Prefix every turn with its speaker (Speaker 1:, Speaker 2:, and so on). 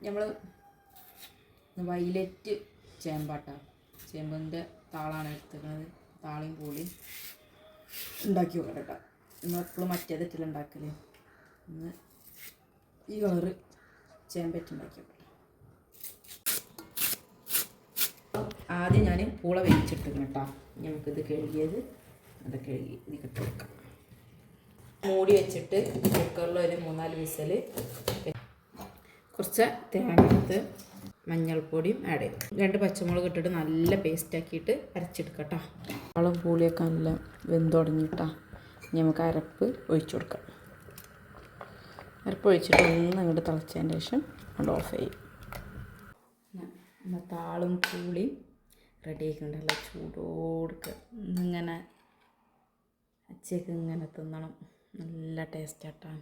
Speaker 1: നമ്മൾ വയലറ്റ് ചേമ്പാട്ടാ, ചേമ്പിൻ്റെ താളാണ് എടുത്തിരിക്കുന്നത്. താളിയും പൂളിയും ഉണ്ടാക്കി നോക്കാം കേട്ടോ. നമ്മളെപ്പോഴും മറ്റേതിട്ടില്ല ഉണ്ടാക്കൽ. ഇന്ന് ഈ കളറ് ചേമ്പറ്റ് ഉണ്ടാക്കി നോക്കട്ടെ. ആദ്യം ഞാൻ പൂള വേവിച്ചെടുത്തിക്കണം കേട്ടോ. നമുക്കിത് കഴുകിയത് അത് കഴുകി ഇത് ഇട്ട് കൊടുക്കാം. മൂടി വെച്ചിട്ട് കുക്കറിൽ ഒരു 3-4 വിസിൽ. കുറച്ച് തേങ്ങ എടുത്ത് മഞ്ഞൾപ്പൊടിയും ആഡ് ചെയ്തു. 2 പച്ചമുളക് ഇട്ടിട്ട് നല്ല പേസ്റ്റാക്കിയിട്ട് അരച്ചെടുക്കാം കേട്ടോ. വളം പൂളിയൊക്കെ നല്ല വെന്ത് തുടങ്ങിയിട്ടാ. നമുക്ക് അരപ്പ് ഒഴിച്ചു കൊടുക്കാം. അരപ്പ് ഒഴിച്ചിട്ട് ഒന്ന് അങ്ങോട്ട് തിളച്ചതിന് ശേഷം അത് ഓഫ് ചെയ്യും. താളും പൂളിയും റെഡി ആക്കിയിട്ടുണ്ടല്ലോ. ചൂടോടുക്ക് ഇങ്ങനെ അച്ചയ്ക്ക് ഇങ്ങനെ തിന്നണം. നല്ല ടേസ്റ്റാട്ടാ.